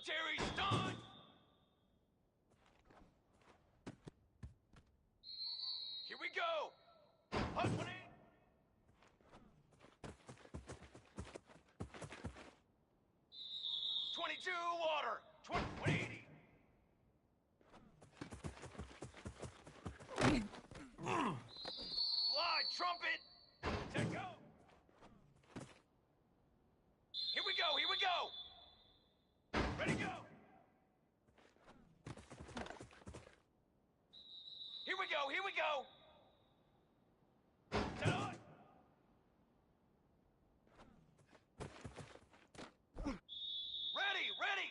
Military stunt! Here we go! Hustling! 22 water! 180! Fly, trumpet! Set go! Here we go, here we go! Ready, go! Here we go, here we go! Set on! Ready, ready!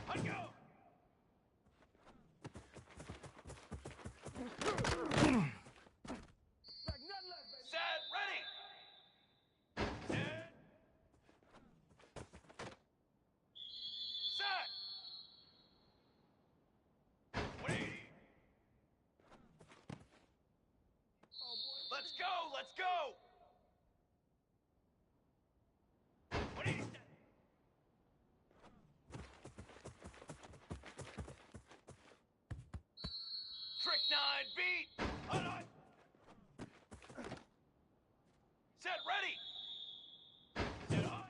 Let go! Set, ready! Set! Set! 180! Let's go, let's go! 180 set! Trick 9 beat! Hold on! Set ready! Set on!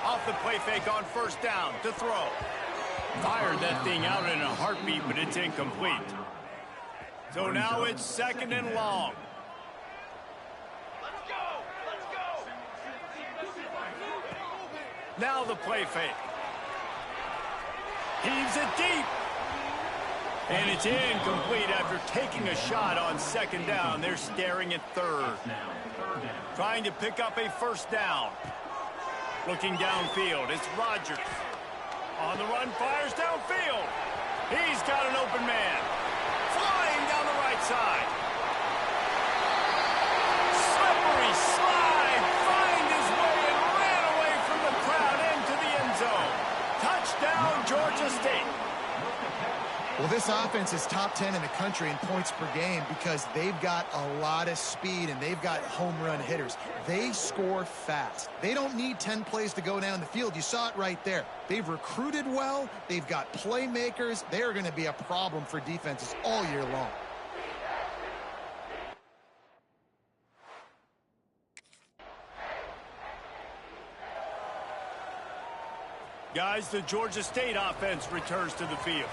Off the play fake on first down to throw. Fired that thing out in a heartbeat, but it's incomplete. So now it's 2nd and long. Let's go! Let's go! Now the play fake. Heaves it deep. And it's incomplete after taking a shot on 2nd down. They're staring at 3rd. Trying to pick up a first down. Looking downfield, it's Rodgers. On the run, fires downfield. He's got an open man. Flying down the right side. Slippery slide. Find his way and ran away from the crowd into the end zone. Touchdown, Georgia State. Well, this offense is top 10 in the country in points per game because they've got a lot of speed and they've got home run hitters. They score fast. They don't need 10 plays to go down the field. You saw it right there. They've recruited well. They've got playmakers. They are going to be a problem for defenses all year long. Guys, the Georgia State offense returns to the field.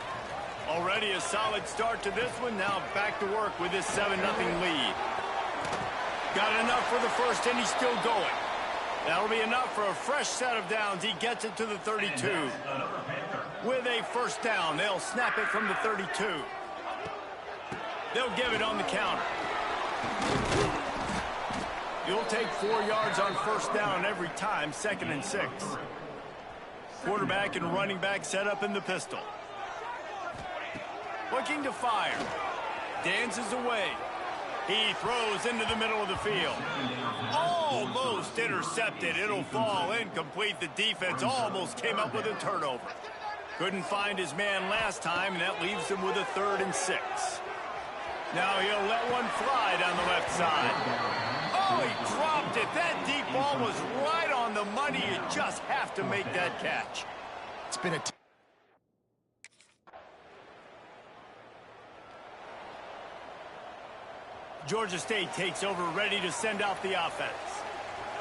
Already a solid start to this one. Now back to work with this 7-0 lead. Got enough for the first, and he's still going. That'll be enough for a fresh set of downs. He gets it to the 32. With a first down, they'll snap it from the 32. They'll give it on the counter. You'll take 4 yards on first down every time, 2nd and 6. Quarterback and running back set up in the pistol. Looking to fire. Dances away. He throws into the middle of the field. Almost intercepted. It'll fall incomplete. The defense almost came up with a turnover. Couldn't find his man last time, and that leaves him with a 3rd and 6. Now he'll let one fly down the left side. Oh, he dropped it. That deep ball was right on the money. You just have to make that catch. It's been a Georgia State takes over, ready to send out the offense.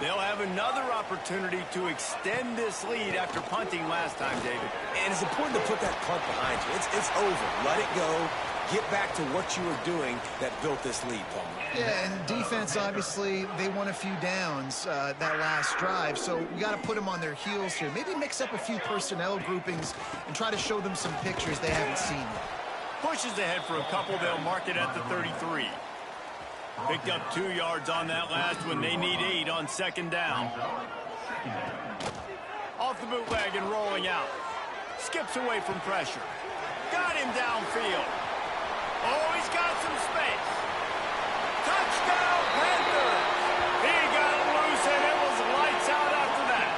They'll have another opportunity to extend this lead after punting last time, David. And it's important to put that punt behind you. It's over. Let it go. Get back to what you were doing that built this lead, Paul. Yeah, and defense, obviously, they won a few downs that last drive, so we got to put them on their heels here. Maybe mix up a few personnel groupings and try to show them some pictures they haven't seen yet. Pushes ahead for a couple. They'll mark it at the 33. Picked up 2 yards on that last one. They need 8 on 2nd down. Off the bootleg and rolling out. Skips away from pressure. Got him downfield. Oh, he's got some space. Touchdown, Panthers! He got loose, and it was lights out after that.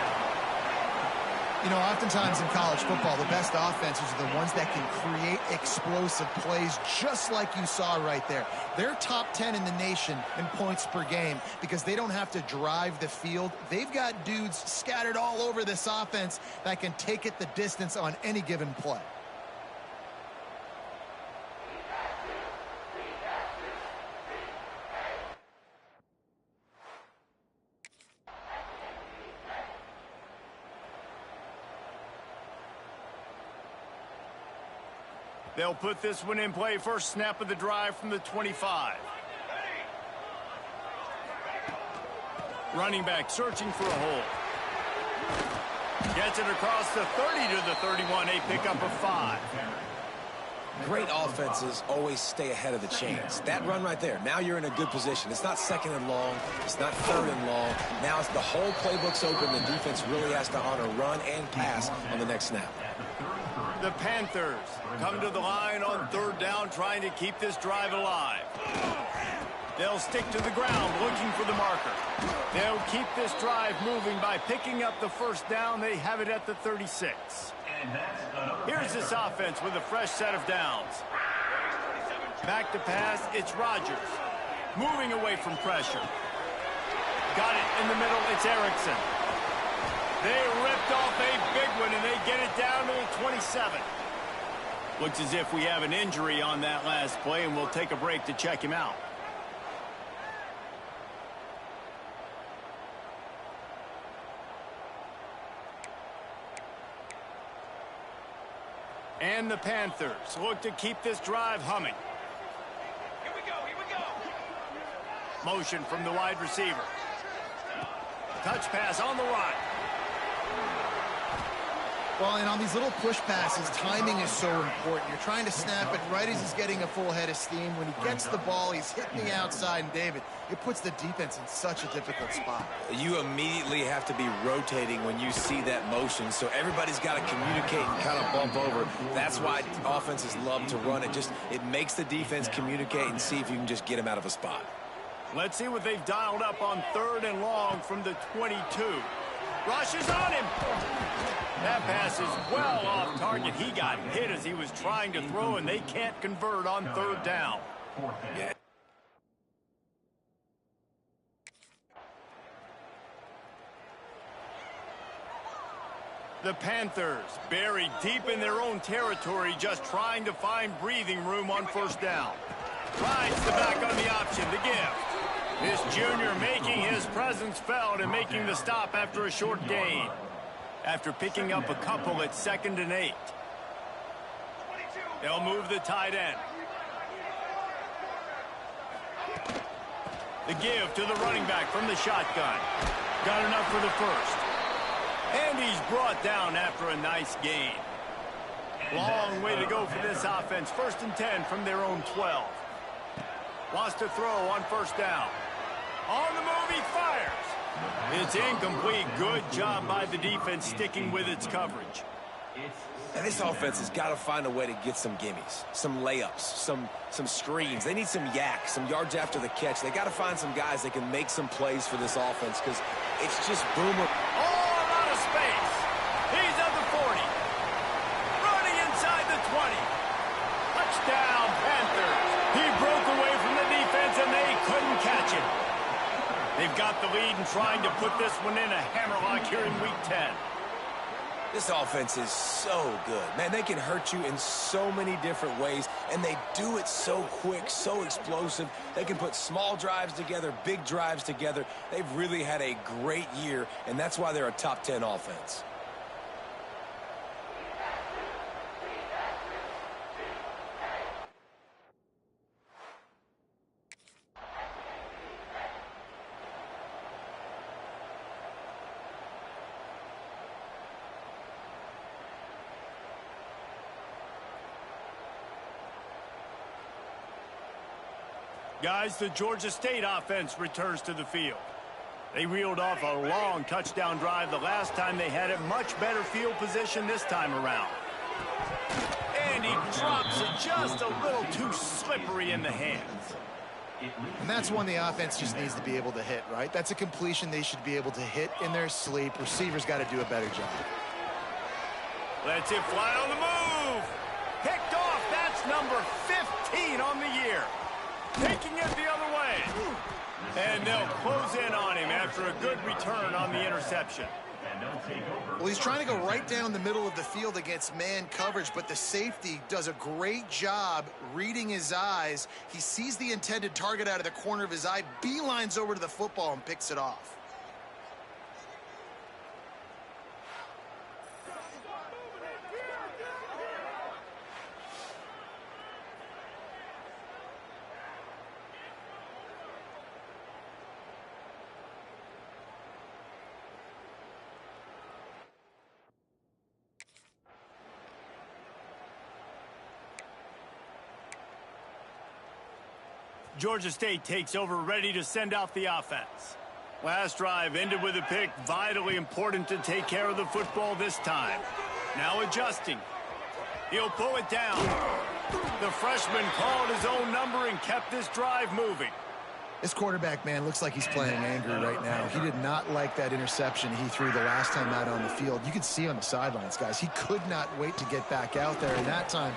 You know, oftentimes in college football, the best offenses are the ones that can create explosive plays, just like you saw right there. They're top 10 in the nation in points per game because they don't have to drive the field. They've got dudes scattered all over this offense that can take it the distance on any given play. They'll put this one in play. First snap of the drive from the 25. Running back searching for a hole. Gets it across the 30 to the 31. A pickup of 5. Great offenses always stay ahead of the chains. That run right there, now you're in a good position. It's not 2nd and long. It's not 3rd and long. Now it's the whole playbook's open. The defense really has to honor run and pass on the next snap. The Panthers come to the line on 3rd down, trying to keep this drive alive. They'll stick to the ground, looking for the marker. They'll keep this drive moving by picking up the 1st down. They have it at the 36. Here's this offense with a fresh set of downs. Back to pass, it's Rodgers. Moving away from pressure. Got it in the middle, it's Erickson. They ripped off a big one, and they get it down to the 27. Looks as if we have an injury on that last play, and we'll take a break to check him out. And the Panthers look to keep this drive humming. Here we go, here we go. Motion from the wide receiver. Touch pass on the run. Well, and on these little push passes, timing is so important. You're trying to snap it right as he's getting a full head of steam. When he gets the ball, he's hitting the outside, and David, it puts the defense in such a difficult spot. You immediately have to be rotating when you see that motion, so everybody's got to communicate and kind of bump over. That's why offenses love to run it. It makes the defense communicate and see if you can just get him out of a spot. Let's see what they've dialed up on 3rd and long from the 22. Rushes on him. That pass is well off target. He got hit as he was trying to throw, and they can't convert on 3rd down. Yeah. The Panthers buried deep in their own territory, just trying to find breathing room on 1st down. Rides the back on the option, the gift. This junior making his presence felt and making the stop after a short gain. After picking up a couple at 2nd and 8. They'll move the tight end. The give to the running back from the shotgun. Got enough for the 1st. And he's brought down after a nice gain. Long way to go for this offense. 1st and 10 from their own 12. Wants to throw on 1st down. On the move, he fires. It's incomplete. Good job by the defense sticking with its coverage. And this offense has got to find a way to get some gimmies, some layups, some screens. They need some yak, some yards after the catch. They got to find some guys that can make some plays for this offense because it's just boomer. All out of space. He's at the 40. Running inside the 20. Touchdown, Panthers. He broke away from the defense, and they couldn't catch him. They've got the lead and trying to put this one in a hammerlock here in Week 10. This offense is so good. Man, they can hurt you in so many different ways, and they do it so quick, so explosive. They can put small drives together, big drives together. They've really had a great year, and that's why they're a top 10 offense. Guys, the Georgia State offense returns to the field. They reeled off a long touchdown drive the last time they had it. Much better field position this time around. And he drops it just a little too slippery in the hands. And that's one the offense just needs to be able to hit, right? That's a completion they should be able to hit in their sleep. Receivers got to do a better job. Lets it fly on the move. Picked off. That's number 15 on the year. Taking it the other way. And they'll close in on him after a good return on the interception. Well, he's trying to go right down the middle of the field against man coverage, but the safety does a great job reading his eyes. He sees the intended target out of the corner of his eye, beelines over to the football and picks it off. Georgia State takes over, ready to send out the offense. Last drive ended with a pick. Vitally important to take care of the football this time. Now adjusting. He'll pull it down. The freshman called his own number and kept this drive moving. This quarterback, man, looks like he's playing angry right now. He did not like that interception he threw the last time out on the field. You could see on the sidelines, guys. He could not wait to get back out there. And that time,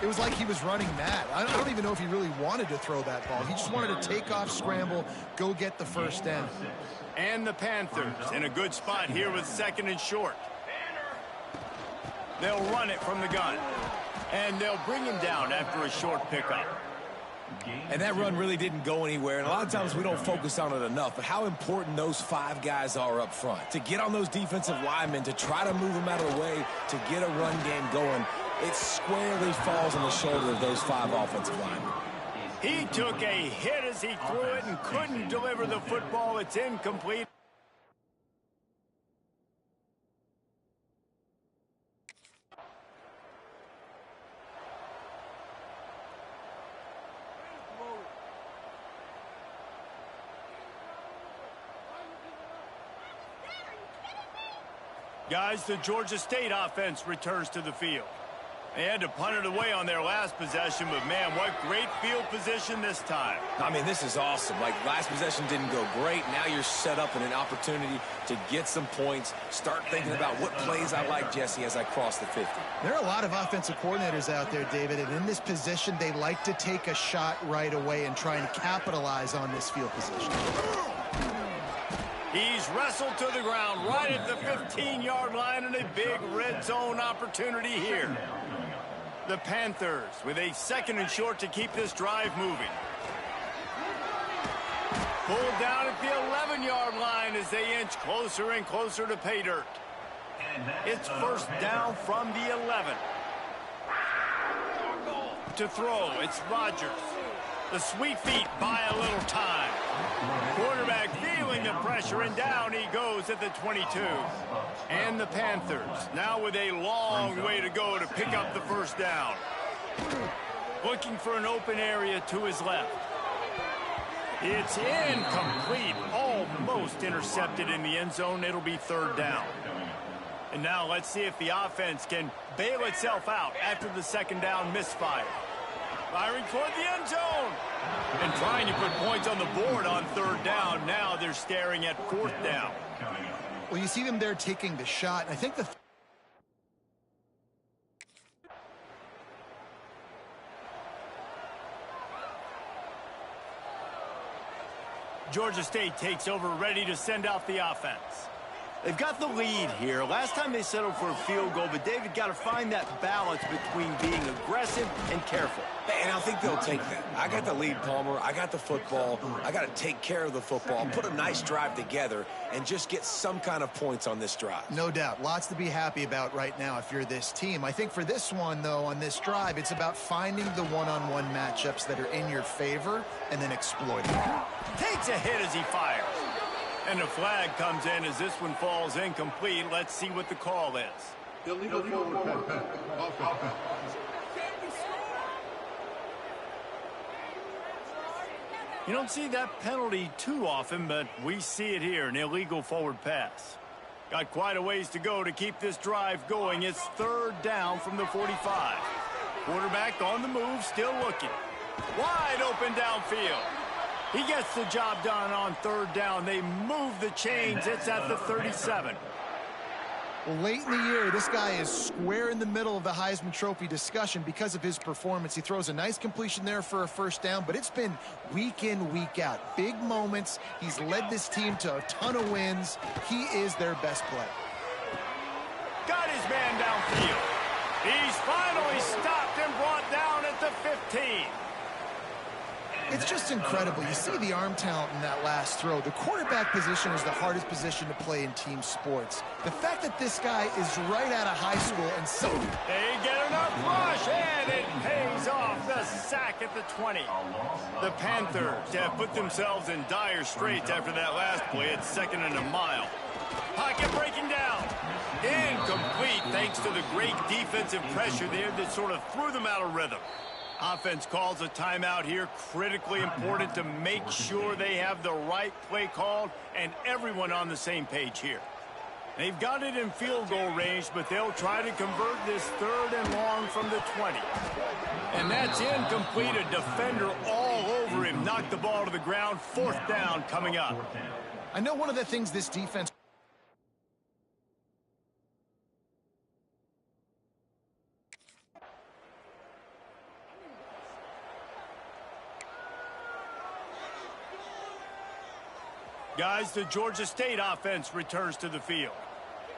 it was like he was running mad. I don't even know if he really wanted to throw that ball. He just wanted to take off, scramble, go get the first down. And the Panthers in a good spot here with 2nd and short. They'll run it from the gun. And they'll bring him down after a short pickup. And that run really didn't go anywhere, and a lot of times we don't focus on it enough, but how important those 5 guys are up front. To get on those defensive linemen, to try to move them out of the way, to get a run game going, it squarely falls on the shoulder of those 5 offensive linemen. He took a hit as he threw it and couldn't deliver the football. It's incomplete. Guys, the Georgia State offense returns to the field. They had to punt it away on their last possession, but man, what great field position this time. I mean, this is awesome. Like, last possession didn't go great. Now you're set up in an opportunity to get some points. Start thinking about what plays I like, Jesse, as I cross the 50. There are a lot of offensive coordinators out there, David, and in this position, they like to take a shot right away and try and capitalize on this field position. He's wrestled to the ground right at the 15-yard line, and a big red zone opportunity here. The Panthers with a 2nd and short to keep this drive moving. Pulled down at the 11-yard line as they inch closer and closer to pay dirt. It's first down from the 11. To throw, it's Rodgers. The sweet feet buy a little time. Quarterback feeling the pressure, and down he goes at the 22. And the Panthers now with a long way to go to pick up the first down. Looking for an open area to his left. It's incomplete, almost intercepted in the end zone. It'll be 3rd down. And now let's see if the offense can bail itself out after the second down misfire. Firing toward the end zone. And trying to put points on the board on third down. Now they're staring at fourth down. Well, you see them there taking the shot. And I think the Georgia State takes over, ready to send out the offense. They've got the lead here. Last time they settled for a field goal, but David got to find that balance between being aggressive and careful. And I think they'll take that. I got the lead, Palmer. I got the football. I got to take care of the football, put a nice drive together, and just get some kind of points on this drive. No doubt. Lots to be happy about right now if you're this team. I think for this one, though, on this drive, it's about finding the one-on-one matchups that are in your favor and then exploiting them. Takes a hit as he fires. And a flag comes in as this one falls incomplete. Let's see what the call is. Illegal forward pass. You don't see that penalty too often, but we see it here, an illegal forward pass. Got quite a ways to go to keep this drive going. It's third down from the 45. Quarterback on the move, still looking. Wide open downfield. He gets the job done on third down. They move the chains. It's at the 37. Well, late in the year, this guy is square in the middle of the Heisman Trophy discussion because of his performance. He throws a nice completion there for a first down, but it's been week in, week out. Big moments. He's led this team to a ton of wins. He is their best player. Got his man downfield. He's finally stopped and brought down at the 15. It's just incredible. You see the arm talent in that last throw. The quarterback position is the hardest position to play in team sports. The fact that this guy is right out of high school and so... They get enough rush, and it pays off. The sack at the 20. The Panthers have put themselves in dire straits after that last play. It's second and a mile. Pocket breaking down. Incomplete thanks to the great defensive pressure there that sort of threw them out of rhythm. Offense calls a timeout here. Critically important to make sure they have the right play called and everyone on the same page here. They've got it in field goal range, but they'll try to convert this third and long from the 20. And that's incomplete. A defender all over him. Knocked the ball to the ground. Fourth down coming up. I know one of the things this defense... Guys, the Georgia State offense returns to the field.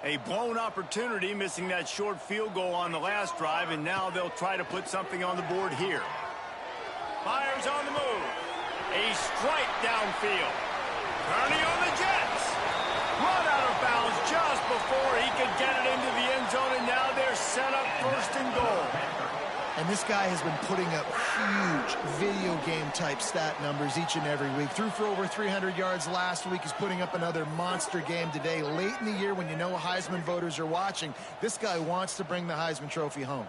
A blown opportunity, missing that short field goal on the last drive, and now they'll try to put something on the board here. Fires on the move. A strike downfield. Kearney on the Jets. Run out of bounds just before he could get it into the end zone, and now they're set up first and goal. And this guy has been putting up huge video game type stat numbers each and every week. Threw for over 300 yards last week. He's putting up another monster game today. Late in the year when you know Heisman voters are watching, this guy wants to bring the Heisman Trophy home.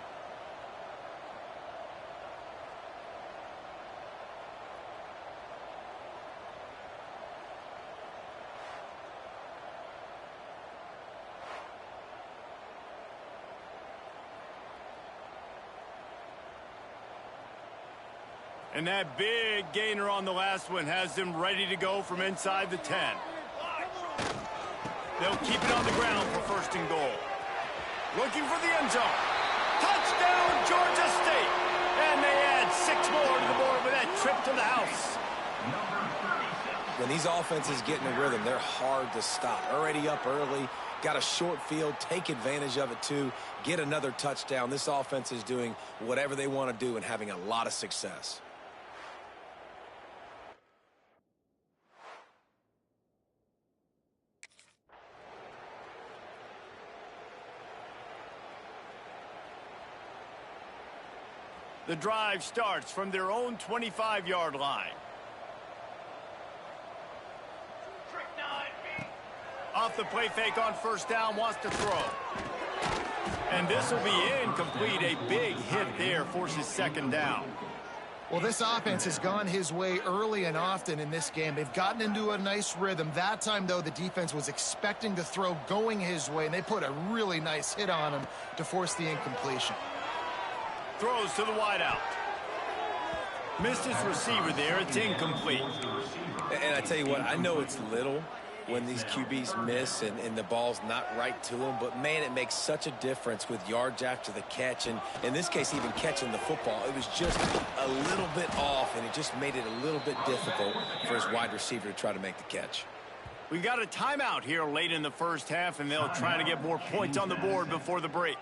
And that big gainer on the last one has them ready to go from inside the 10. They'll keep it on the ground for first and goal. Looking for the end zone. Touchdown, Georgia State. And they add 6 more to the board with that trip to the house. When these offenses get in a rhythm, they're hard to stop. Already up early, got a short field, take advantage of it too, get another touchdown. This offense is doing whatever they want to do and having a lot of success. The drive starts from their own 25-yard line. Off the play fake on first down, wants to throw. And this will be incomplete. A big hit there forces second down. Well, this offense has gone his way early and often in this game. They've gotten into a nice rhythm. That time, though, the defense was expecting the throw going his way, and they put a really nice hit on him to force the incompletion. Throws to the wideout. Missed his receiver there. It's incomplete. And I tell you what, I know it's little when these QBs miss and the ball's not right to them, but man, it makes such a difference with yards after the catch, and in this case, even catching the football. It was just a little bit off, and it just made it a little bit difficult for his wide receiver to try to make the catch. We've got a timeout here late in the first half, and they'll try to get more points on the board before the break.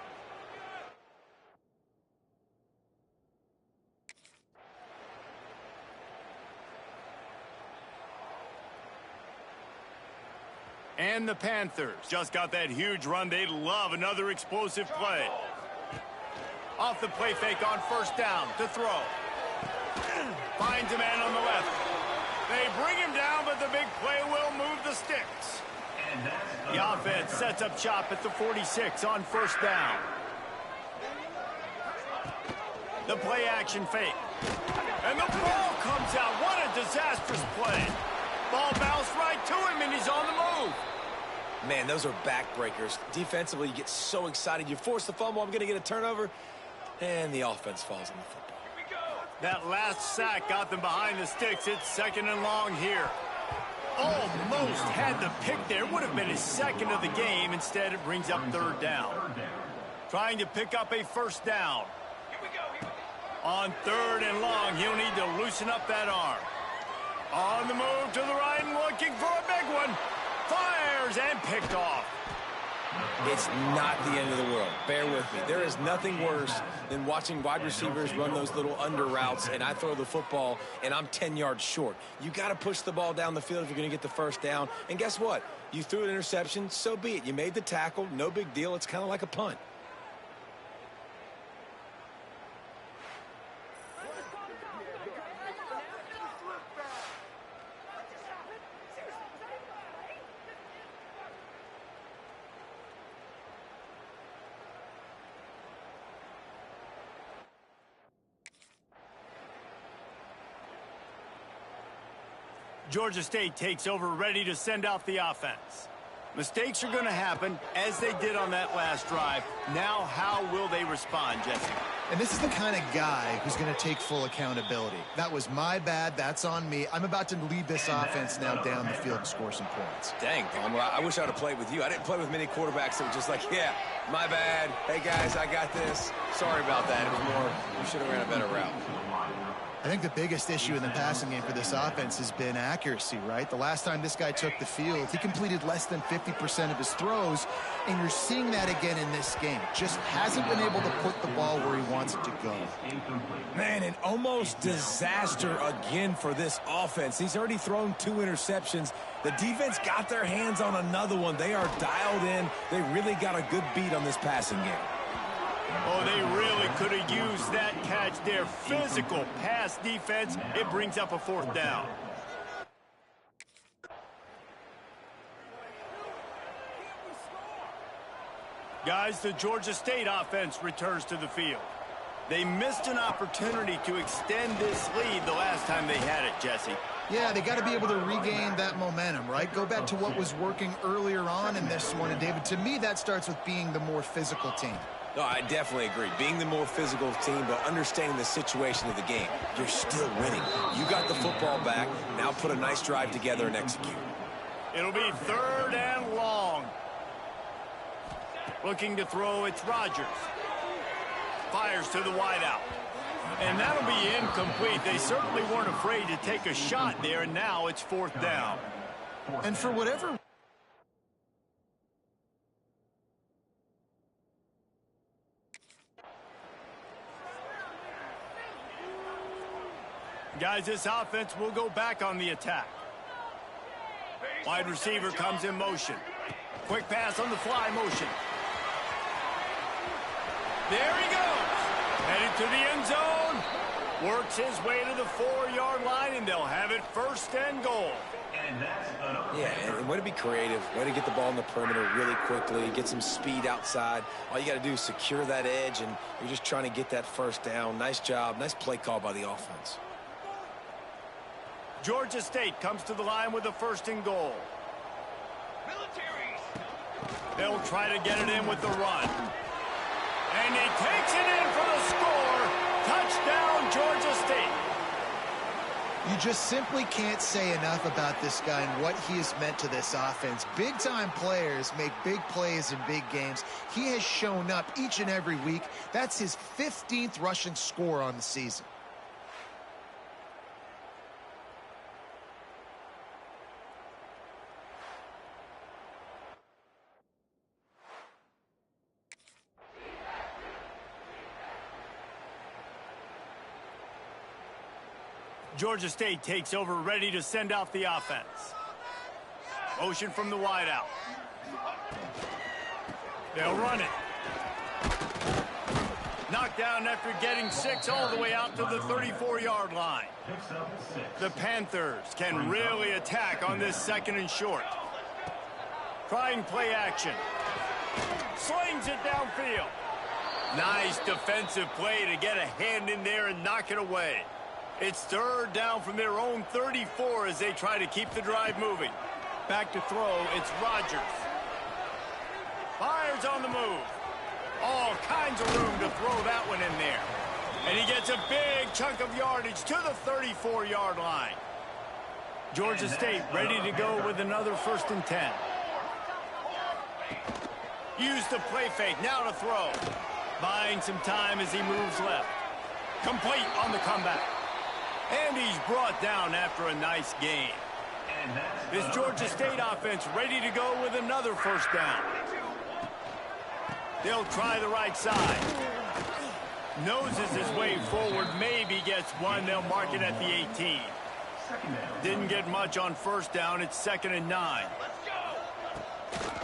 And the Panthers just got that huge run. They love another explosive play. Off the play fake on first down to throw. Finds a man on the left. They bring him down, but the big play will move the sticks. The offense sets up shop at the 46 on first down. The play action fake. And the ball comes out. What a disastrous play. Ball bounced right to him, and he's on the move. Man, those are backbreakers. Defensively, you get so excited. You force the fumble, I'm going to get a turnover, and the offense falls on the football. That last sack got them behind the sticks. It's second and long here. Almost had the pick there. Would have been his second of the game. Instead, it brings up third down. Trying to pick up a first down. On third and long, he'll need to loosen up that arm. On the move to the right and looking for a big one. Fires and picked off. It's not the end of the world. Bear with me. There is nothing worse than watching wide receivers run those little under routes, and I throw the football, and I'm 10 yards short. You got to push the ball down the field if you're going to get the first down. And guess what? You threw an interception, so be it. You made the tackle, no big deal. It's kind of like a punt. Georgia State takes over, ready to send out the offense. Mistakes are going to happen, as they did on that last drive. Now, how will they respond, Jesse? And this is the kind of guy who's going to take full accountability. That was my bad. That's on me. I'm about to lead this offense now down the field and score some points. Dang, Palmer, I wish I would have played with you. I didn't play with many quarterbacks that were just like, yeah, my bad. Hey, guys, I got this. Sorry about that. It was more, you should have ran a better route. I think the biggest issue in the passing game for this offense has been accuracy, right? The last time this guy took the field, he completed less than 50% of his throws, and you're seeing that again in this game. Just hasn't been able to put the ball where he wants it to go. Man, an almost disaster again for this offense. He's already thrown 2 interceptions. The defense got their hands on another one. They are dialed in. They really got a good beat on this passing game. Oh, they really could have used that catch there. Physical pass defense. It brings up a fourth down. Guys, the Georgia State offense returns to the field. They missed an opportunity to extend this lead the last time they had it, Jesse. Yeah, they got to be able to regain that momentum, right? Go back to what was working earlier on in this one. And, David, to me, that starts with being the more physical team. No, I definitely agree. Being the more physical team, but understanding the situation of the game. You're still winning. You got the football back. Now put a nice drive together and execute. It'll be third and long. Looking to throw, it's Rodgers. Fires to the wideout. And that'll be incomplete. They certainly weren't afraid to take a shot there, and now it's fourth down. And for whatever... Guys, this offense will go back on the attack. Wide receiver comes in motion. Quick pass on the fly motion. There he goes. Headed to the end zone. Works his way to the 4-yard line, and they'll have it first and goal. Yeah, and way to be creative, way to get the ball in the perimeter really quickly, get some speed outside. All you got to do is secure that edge, and you're just trying to get that first down. Nice job. Nice play call by the offense. Georgia State comes to the line with a 1st and goal. They'll try to get it in with the run. And he takes it in for the score. Touchdown, Georgia State. You just simply can't say enough about this guy and what he has meant to this offense. Big-time players make big plays in big games. He has shown up each and every week. That's his 15th rushing score on the season. Georgia State takes over, ready to send out the offense. Motion from the wideout. They'll run it. Knocked down after getting 6 all the way out to the 34-yard line. The Panthers can really attack on this 2nd and short. Trying play action. Slings it downfield. Nice defensive play to get a hand in there and knock it away. It's 3rd down from their own 34 as they try to keep the drive moving. Back to throw, it's Rodgers. Fires on the move. All kinds of room to throw that one in there. And he gets a big chunk of yardage to the 34-yard line. Georgia State ready to go with another 1st and 10. Use the play fake, now to throw. Buying some time as he moves left. Complete on the comeback. And he's brought down after a nice gain. This Georgia State offense ready to go with another 1st down. They'll try the right side. Noses his way forward, maybe gets one. They'll mark it at the 18. Didn't get much on 1st down. It's 2nd and 9.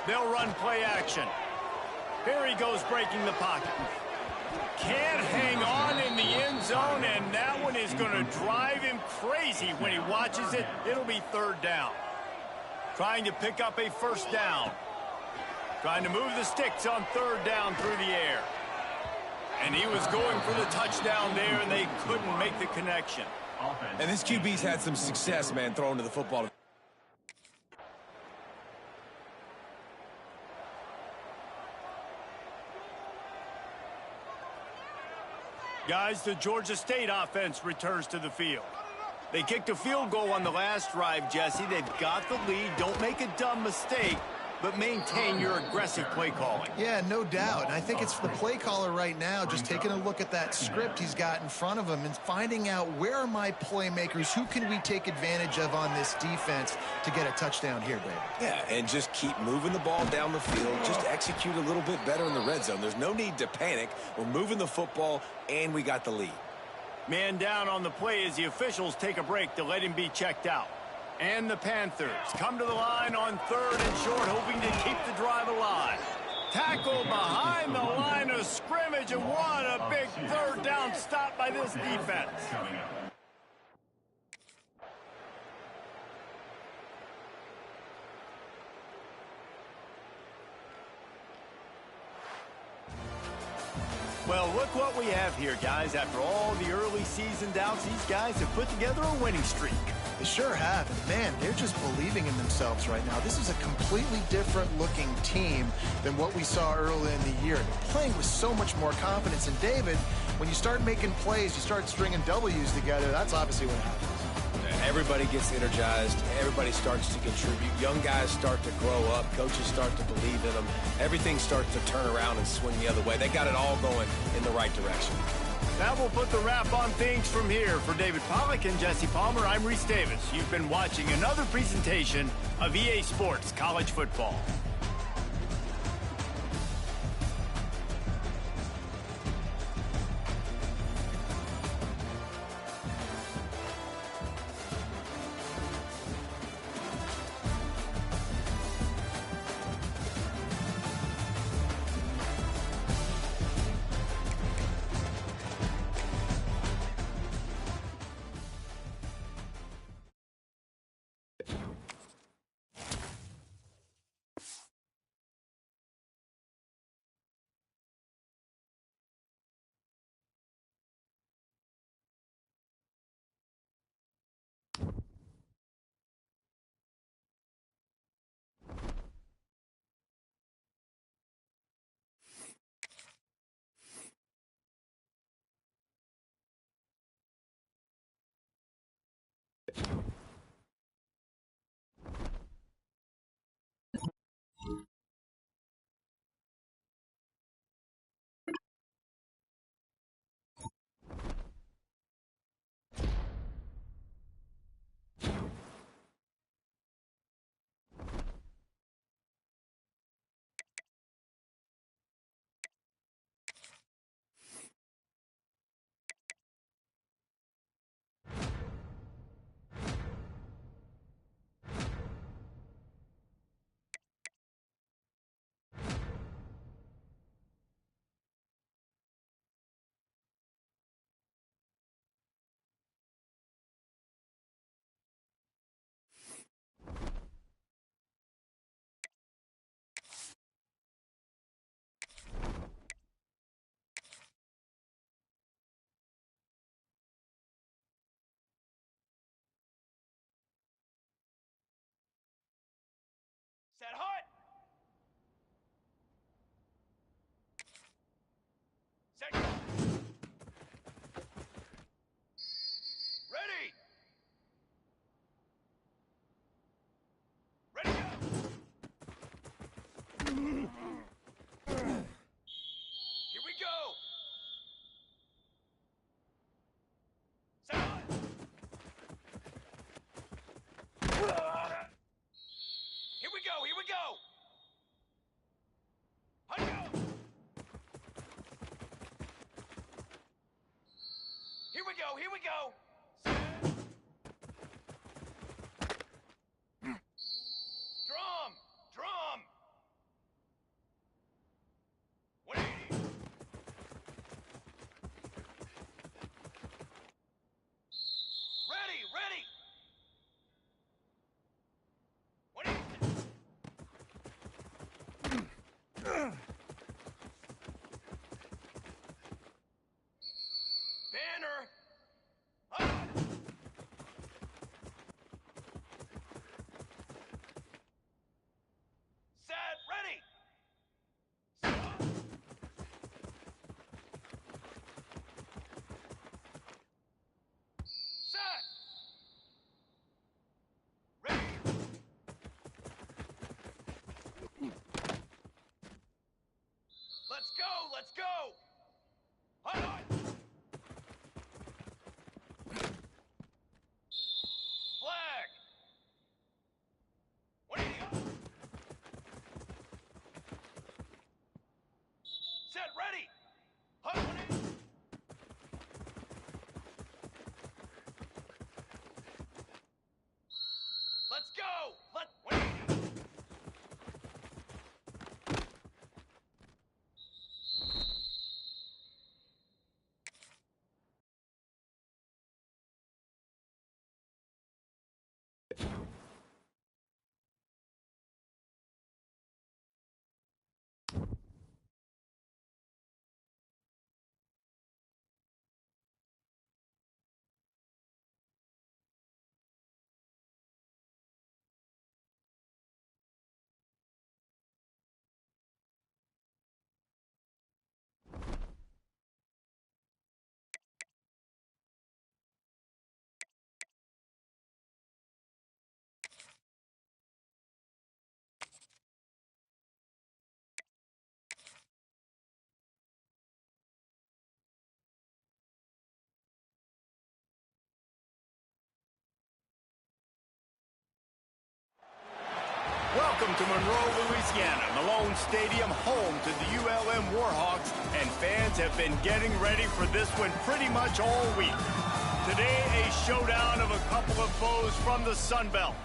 They'll run play action. Here he goes breaking the pocket. Can't hang on in the end zone, and that one is going to drive him crazy when he watches it. It'll be 3rd down. Trying to pick up a 1st down. Trying to move the sticks on 3rd down through the air. And he was going for the touchdown there, and they couldn't make the connection. And this QB's had some success, man, throwing to the football. Guys, the Georgia State offense returns to the field. They kicked a field goal on the last drive, Jesse. They've got the lead. Don't make a dumb mistake, but maintain your aggressive play calling. Yeah, no doubt. And I think it's the play caller right now just taking a look at that script he's got in front of him and finding out where are my playmakers, who can we take advantage of on this defense to get a touchdown here, David. Yeah, and just keep moving the ball down the field. Just execute a little bit better in the red zone. There's no need to panic. We're moving the football, and we got the lead. Man down on the play as the officials take a break to let him be checked out. And the Panthers come to the line on 3rd and short, hoping to keep the drive alive. Tackle behind the line of scrimmage, and what a big 3rd down stop by this defense. Well, look what we have here, guys. After all the early season doubts, these guys have put together a winning streak. They sure have. And, man, they're just believing in themselves right now. This is a completely different-looking team than what we saw early in the year. They're playing with so much more confidence. And, David, when you start making plays, you start stringing W's together, that's obviously what happens. Everybody gets energized. Everybody starts to contribute. Young guys start to grow up. Coaches start to believe in them. Everything starts to turn around and swing the other way. They got it all going in the right direction. That will put the wrap on things from here. For David Pollack and Jesse Palmer, I'm Reese Davis. You've been watching another presentation of EA Sports College Football. Set hut. Set. Ready. Ready go. Here we go. Set hut. Here we go. Here we go. Hut go. Here we go. Here we go. Drum. Drum. 180. Ready. Ready. 180. Banner. Hut. Set. Ready. Set up. Set. Ready. Let's go. Let's go. Hut. Hut. Flag. 180 up. Set. Ready. Hut. 180. Let's go. Let 180. Welcome to Monroe, Louisiana, Malone Stadium, home to the ULM Warhawks, and fans have been getting ready for this one pretty much all week. Today, a showdown of a couple of foes from the Sun Belt.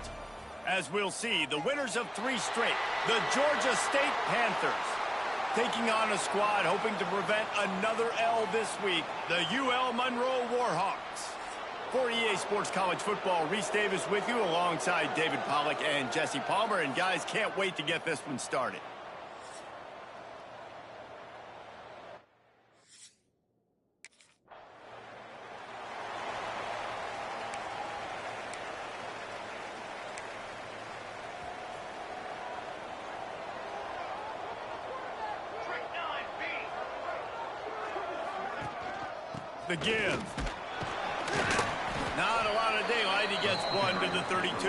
As we'll see, the winners of 3 straight, the Georgia State Panthers, taking on a squad hoping to prevent another L this week, the UL Monroe Warhawks. For EA Sports College Football, Reese Davis with you alongside David Pollack and Jesse Palmer. And guys, can't wait to get this one started. The give. Not a lot of daylight. He gets 1 to the 32.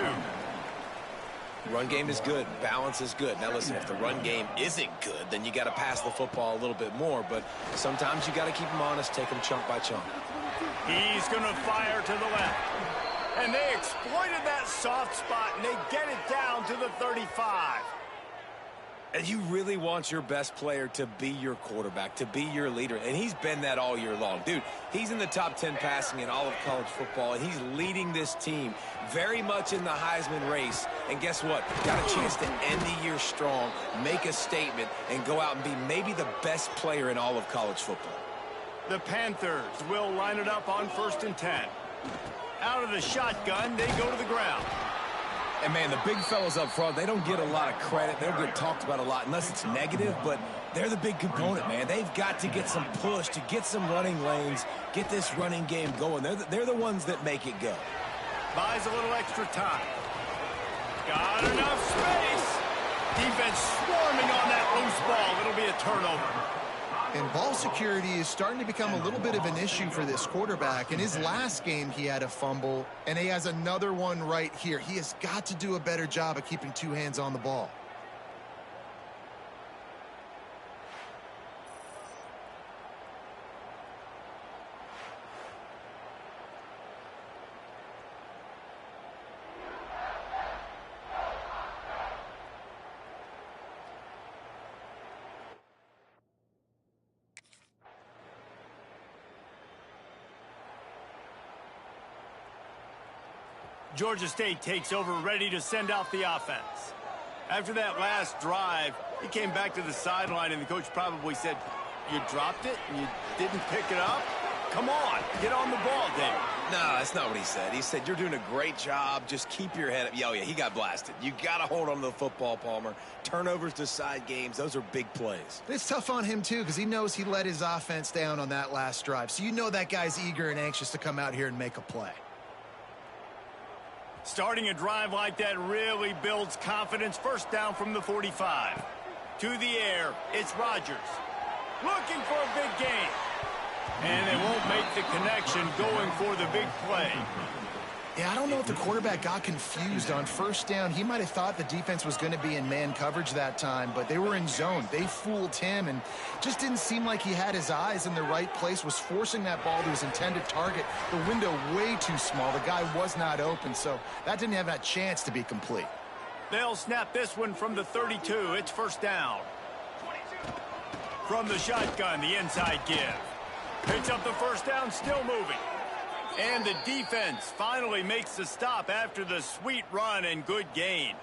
Run game is good. Balance is good. Now, listen, if the run game isn't good, then you got to pass the football a little bit more. But sometimes you got to keep them honest, take them chunk by chunk. He's going to fire to the left. And they exploited that soft spot, and they get it down to the 35. And you really want your best player to be your quarterback, to be your leader. And he's been that all year long. Dude, he's in the top 10 passing in all of college football, and he's leading this team very much in the Heisman race. And guess what? Got a chance to end the year strong, make a statement, and go out and be maybe the best player in all of college football. The Panthers will line it up on 1st and 10. Out of the shotgun, they go to the ground. And, man, the big fellas up front, they don't get a lot of credit. They don't get talked about a lot unless it's negative, but they're the big component, man. They've got to get some push, to get some running lanes, get this running game going. They're the ones that make it go. Buys a little extra time. Got enough space. Defense swarming on that loose ball. It'll be a turnover. And ball security is starting to become a little bit of an issue for this quarterback. In his last game, he had a fumble, and he has another one right here. He has got to do a better job of keeping two hands on the ball. Georgia State takes over, ready to send out the offense. After that last drive, he came back to the sideline, and the coach probably said, "You dropped it and you didn't pick it up? Come on, get on the ball, David." No, that's not what he said. He said, "You're doing a great job. Just keep your head up." Oh, yeah, he got blasted. You got to hold on to the football, Palmer. Turnovers decide games. Those are big plays. It's tough on him, too, because he knows he let his offense down on that last drive. So you know that guy's eager and anxious to come out here and make a play. Starting a drive like that really builds confidence. First down from the 45. To the air, it's Rodgers. Looking for a big gain. And they won't make the connection, going for the big play. Yeah, I don't know if the quarterback got confused on first down. He might have thought the defense was going to be in man coverage that time, but they were in zone. They fooled him, and just didn't seem like he had his eyes in the right place, was forcing that ball to his intended target. The window way too small. The guy was not open, so that didn't have that chance to be complete. They'll snap this one from the 32. It's first down. From the shotgun, the inside give. Picks up the first down, still moving. And the defense finally makes the stop after the sweet run and good gain.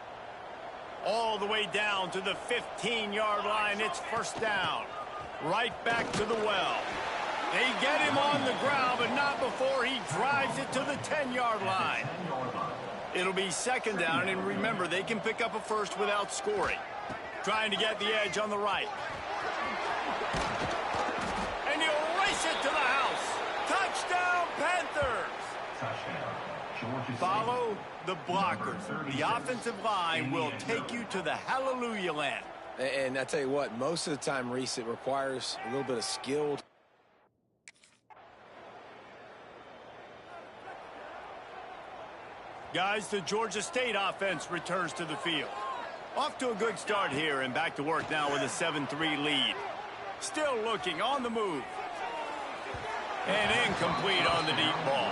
All the way down to the 15-yard line. It's first down. Right back to the well. They get him on the ground, but not before he drives it to the 10-yard line. It'll be second down, and remember, they can pick up a first without scoring. Trying to get the edge on the right. And he'll race it to the house. Touchdown, Panthers! Follow the blockers. The offensive line will take you to the hallelujah land. And I tell you what, most of the time, Reese, it requires a little bit of skill. Guys, the Georgia State offense returns to the field. Off to a good start here, and back to work now with a 7-3 lead. Still looking on the move. And incomplete on the deep ball.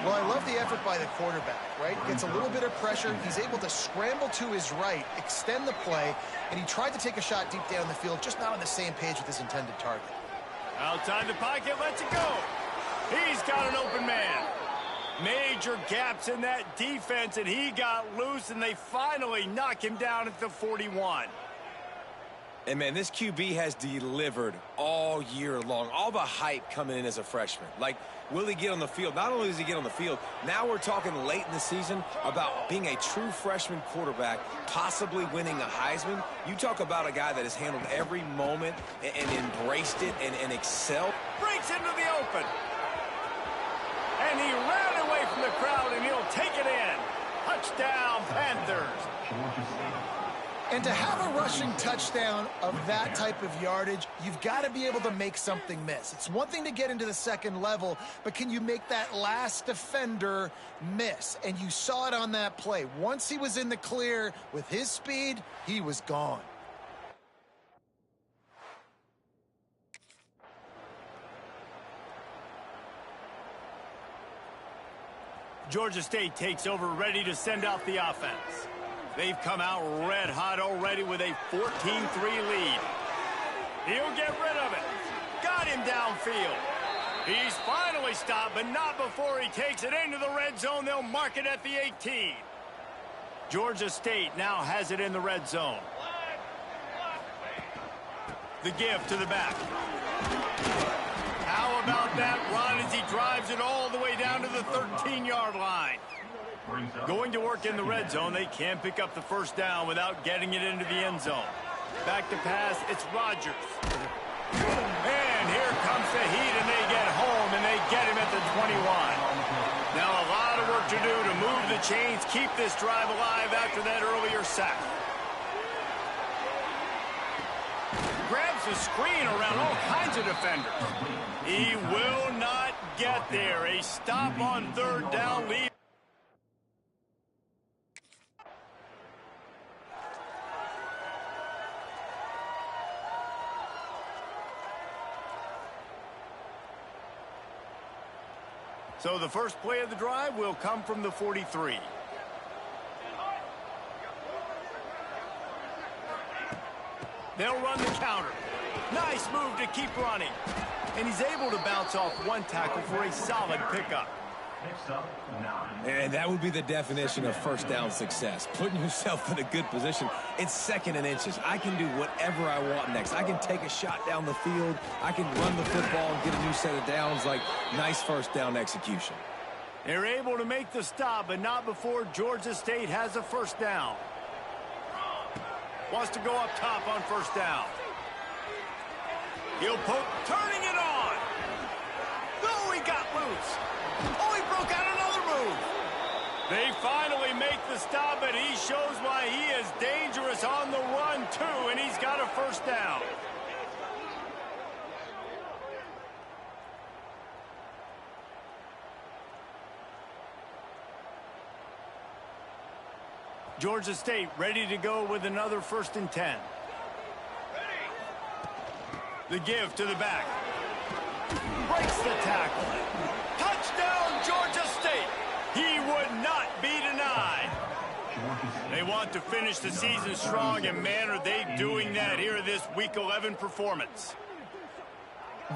Well, I love the effort by the quarterback, right? Gets a little bit of pressure. He's able to scramble to his right, extend the play, and he tried to take a shot deep down the field, just not on the same page with his intended target. Outside the pocket, lets it go. He's got an open man. Major gaps in that defense, and he got loose, and they finally knock him down at the 41. And, man, this QB has delivered all year long. All the hype coming in as a freshman. Like, will he get on the field? Not only does he get on the field, now we're talking late in the season about being a true freshman quarterback, possibly winning a Heisman. You talk about a guy that has handled every moment and embraced it and excelled. Breaks into the open. And he ran away from the crowd, and he'll take it in. Touchdown, Panthers. And to have a rushing touchdown of that type of yardage, you've got to be able to make something miss. It's one thing to get into the second level, but can you make that last defender miss? And you saw it on that play. Once he was in the clear with his speed, he was gone. Georgia State takes over, ready to send out the offense. They've come out red hot already with a 14-3 lead. He'll get rid of it. Got him downfield. He's finally stopped, but not before he takes it into the red zone. They'll mark it at the 18. Georgia State now has it in the red zone. The give to the back. How about that run as he drives it all the way down to the 13-yard line? Going to work in the red zone, they can't pick up the first down without getting it into the end zone. Back to pass, it's Rodgers. And here comes the heat, and they get home, and they get him at the 21. Now a lot of work to do to move the chains, keep this drive alive after that earlier sack. Grabs the screen around all kinds of defenders. He will not get there. A stop on third down lead. So the first play of the drive will come from the 43. They'll run the counter. Nice move to keep running. And he's able to bounce off one tackle for a solid pickup. And that would be the definition of first down success. Putting yourself in a good position. It's second and inches. I can do whatever I want next. I can take a shot down the field. I can run the football and get a new set of downs. Like, nice first down execution. They're able to make the stop, but not before Georgia State has a first down. Wants to go up top on first down. He'll poke, turning it on. Oh, he got loose. Oh, he broke out another move. They finally make the stop, and he shows why he is dangerous on the run, too, and he's got a first down. Georgia State ready to go with another 1st and 10. The give to the back. Breaks the tackle. Touchdown, Georgia State. He would not be denied. They want to finish the season strong, and man, are they doing that here this Week 11 performance.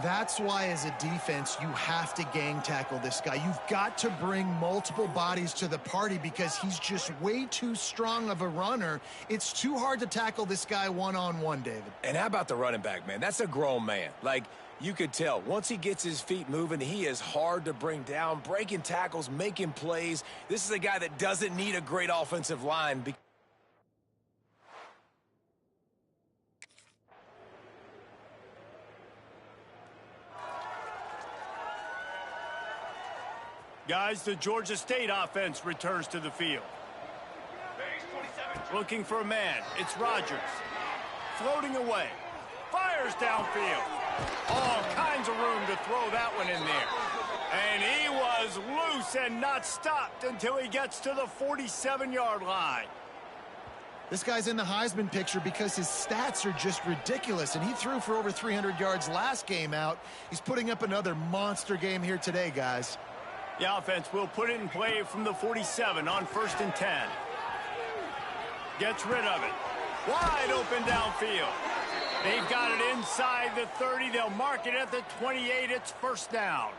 That's why, as a defense, you have to gang tackle this guy. You've got to bring multiple bodies to the party because he's just way too strong of a runner. It's too hard to tackle this guy one-on-one, David. And how about the running back, man? That's a grown man. Like, you could tell, once he gets his feet moving, he is hard to bring down, breaking tackles, making plays. This is a guy that doesn't need a great offensive line. Guys, the Georgia State offense returns to the field. Looking for a man. It's Rodgers. Floating away. Fires downfield. All kinds of room to throw that one in there. And he was loose and not stopped until he gets to the 47-yard line. This guy's in the Heisman picture because his stats are just ridiculous, and he threw for over 300 yards last game out. He's putting up another monster game here today, guys. The offense will put it in play from the 47 on 1st and 10. Gets rid of it. Wide open downfield. They've got it inside the 30. They'll mark it at the 28. It's first down.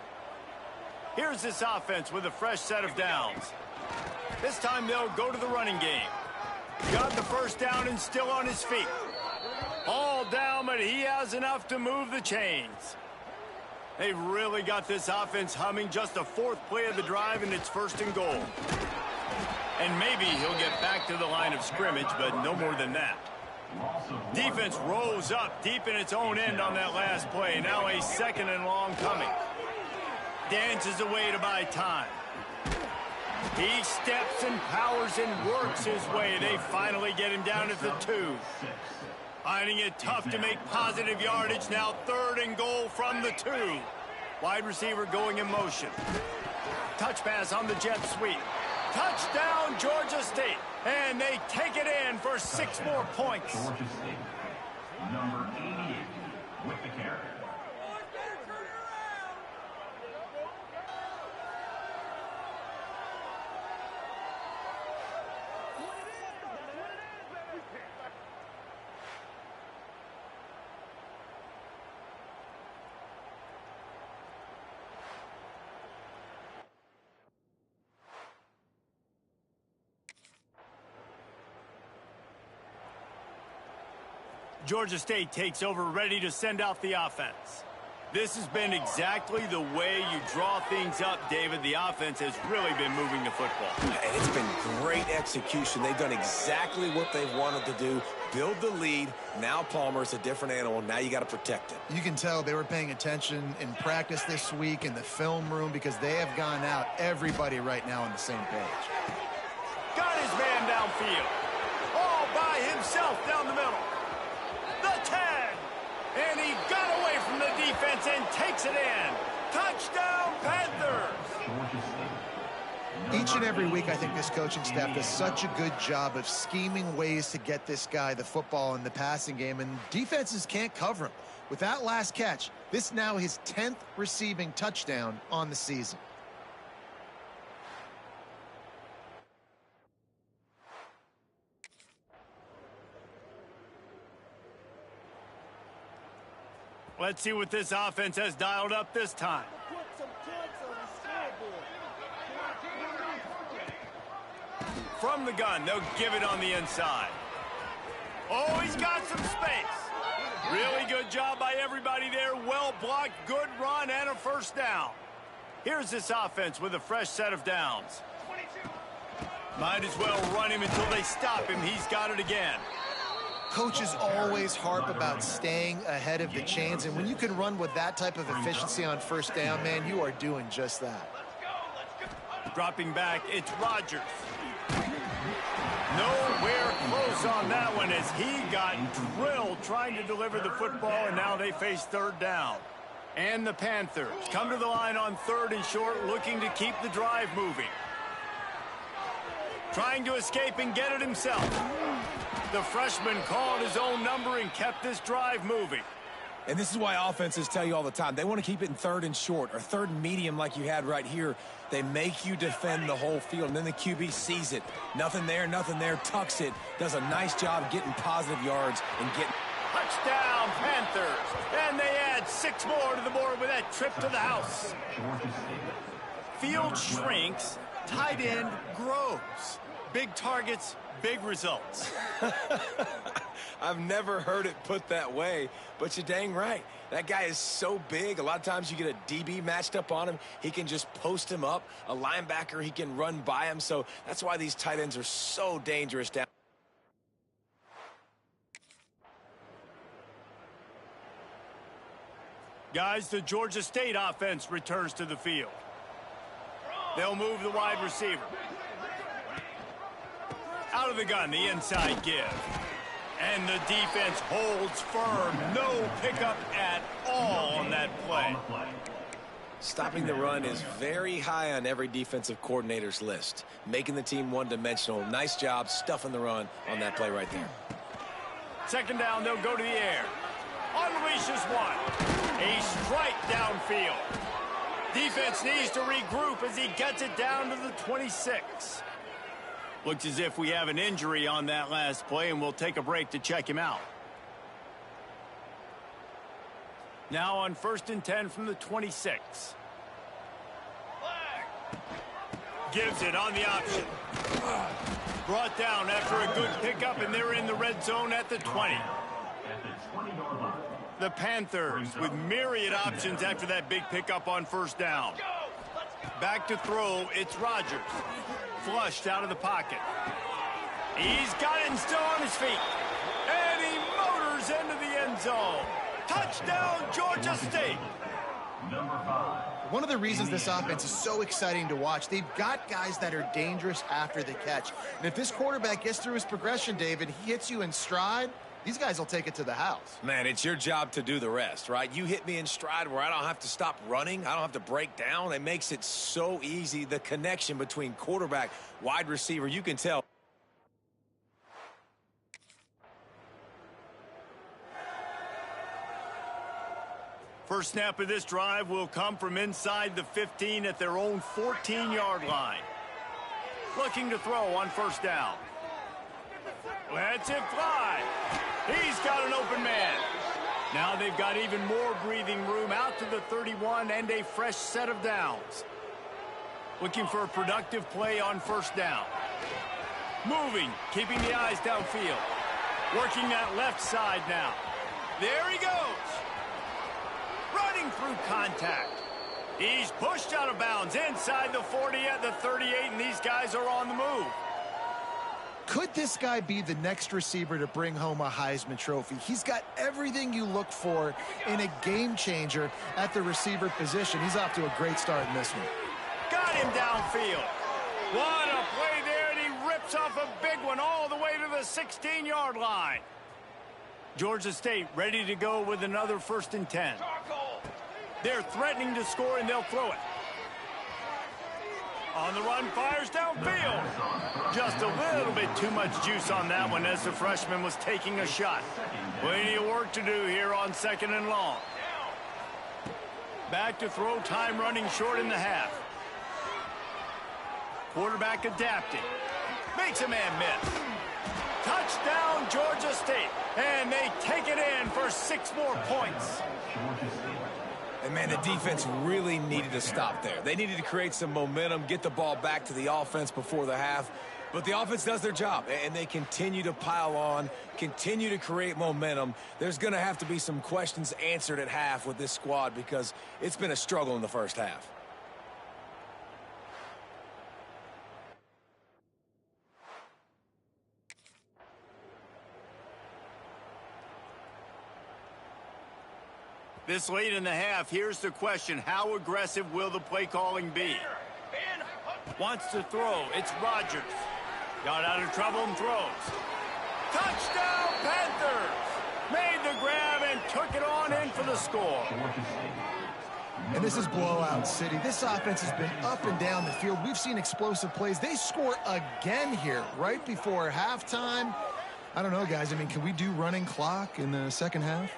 Here's this offense with a fresh set of downs. This time they'll go to the running game. Got the first down and still on his feet. All down, but he has enough to move the chains. They've really got this offense humming. Just the 4th play of the drive, and it's 1st and goal. And maybe he'll get back to the line of scrimmage, but no more than that. Defense rolls up deep in its own end on that last play. Now a 2nd and long coming. Dances away to buy time. He steps and powers and works his way. They finally get him down at the 2. Finding it tough to make positive yardage. Now 3rd and goal from the 2. Wide receiver going in motion. Touch pass on the jet sweep. Touchdown, Georgia State. And they take it in for 6 more points. Georgia State, number 88 with the carry. Georgia State takes over, ready to send out the offense. This has been exactly the way you draw things up, David. The offense has really been moving the football. And it's been great execution. They've done exactly what they've wanted to do. Build the lead. Now Palmer's a different animal. Now you got to protect it. You can tell they were paying attention in practice this week in the film room because they have gone out, everybody right now on the same page. Got his man downfield. All by himself down the middle. The 10. And he got away from the defense and takes it in. Touchdown, Panthers. Each and every week, I think this coaching staff does such a good job of scheming ways to get this guy the football in the passing game, and defenses can't cover him. With that last catch, this now his 10th receiving touchdown on the season. Let's see what this offense has dialed up this time. From the gun, they'll give it on the inside. Oh, he's got some space. Really good job by everybody there. Well blocked, good run, and a first down. Here's this offense with a fresh set of downs. Might as well run him until they stop him. He's got it again. Coaches always harp about staying ahead of the chains, and when you can run with that type of efficiency on first down, man, you are doing just that. Dropping back, it's Rodgers. Nowhere close on that one as he got drilled trying to deliver the football, and now they face 3rd down. And the Panthers come to the line on 3rd and short, looking to keep the drive moving. Trying to escape and get it himself. The freshman called his own number and kept this drive moving. And this is why offenses tell you all the time, they want to keep it in 3rd and short or 3rd and medium like you had right here. They make you defend the whole field, and then the QB sees it. Nothing there, tucks it, does a nice job getting positive yards and getting... Touchdown, Panthers! And they add 6 more to the board with that trip to the house. Field shrinks, tight end grows. Big targets, big results. I've never heard it put that way, but you're dang right. That guy is so big. A lot of times you get a DB matched up on him. He can just post him up. A linebacker, he can run by him. So that's why these tight ends are so dangerous down. Guys, the Georgia State offense returns to the field. They'll move the wide receiver. Out of the gun, the inside give. And the defense holds firm. No pickup at all on that play. Stopping the run is very high on every defensive coordinator's list. Making the team one-dimensional. Nice job stuffing the run on that play right there. 2nd down, they'll go to the air. Unleashes one. A strike downfield. Defense needs to regroup as he gets it down to the 26. Looks as if we have an injury on that last play, and we'll take a break to check him out. Now on 1st and 10 from the 26. Gives it on the option. Brought down after a good pickup, and they're in the red zone at the 20. The Panthers with myriad options after that big pickup on 1st down. Back to throw, it's Rodgers. Flushed out of the pocket. He's got it and still on his feet. And he motors into the end zone. Touchdown, Georgia State. Number 5. One of the reasons this offense is so exciting to watch, they've got guys that are dangerous after the catch. And if this quarterback gets through his progression, David, he hits you in stride, these guys will take it to the house. Man, it's your job to do the rest, right? You hit me in stride where I don't have to stop running. I don't have to break down. It makes it so easy. The connection between quarterback, wide receiver, you can tell. First snap of this drive will come from inside the 15 at their own 14-yard line. Looking to throw on first down. Lets it fly. He's got an open man. Now they've got even more breathing room out to the 31 and a fresh set of downs. Looking for a productive play on first down. Moving, keeping the eyes downfield. Working that left side now. There he goes. Running through contact. He's pushed out of bounds inside the 40 at the 38, and these guys are on the move. Could this guy be the next receiver to bring home a Heisman Trophy? He's got everything you look for in a game changer at the receiver position. He's off to a great start in this one. Got him downfield. What a play there, and he rips off a big one all the way to the 16-yard line. Georgia State ready to go with another 1st and 10. They're threatening to score, and they'll throw it. On the run, fires downfield. Just a little bit too much juice on that one as the freshman was taking a shot. Plenty of work to do here on 2nd and long. Back to throw, time running short in the half. Quarterback adapting. Makes a man miss. Touchdown, Georgia State. And they take it in for 6 more points. And, man, the defense really needed to stop there. They needed to create some momentum, get the ball back to the offense before the half. But the offense does their job, and they continue to pile on, continue to create momentum. There's going to have to be some questions answered at half with this squad because it's been a struggle in the first half. This late in the half, here's the question. How aggressive will the play calling be? Wants to throw. It's Rodgers. Got out of trouble and throws. Touchdown, Panthers! Made the grab and took it on in for the score. And this is blowout city. This offense has been up and down the field. We've seen explosive plays. They score again here right before halftime. I don't know, guys. I mean, can we do running clock in the second half?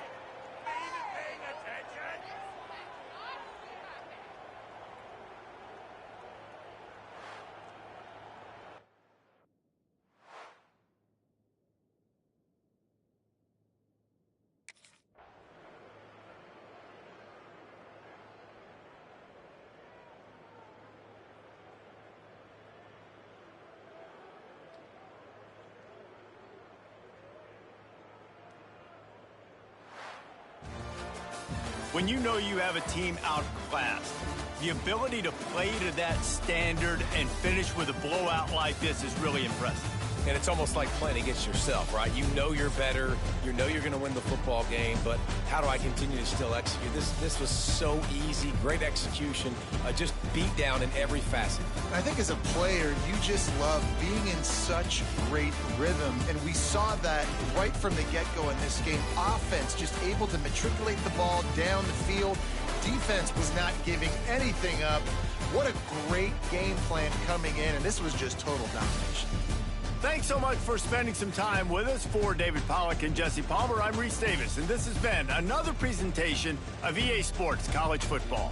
When you know you have a team outclassed, the ability to play to that standard and finish with a blowout like this is really impressive. And it's almost like playing against yourself, right? You know you're better. You know you're going to win the football game, but how do I continue to still execute? This was so easy, great execution, just beat down in every facet. I think as a player, you just love being in such great rhythm, and we saw that right from the get-go in this game. Offense just able to matriculate the ball down the field. Defense was not giving anything up. What a great game plan coming in, and this was just total domination. Thanks so much for spending some time with us. For David Pollack and Jesse Palmer, I'm Reese Davis, and this has been another presentation of EA Sports College Football.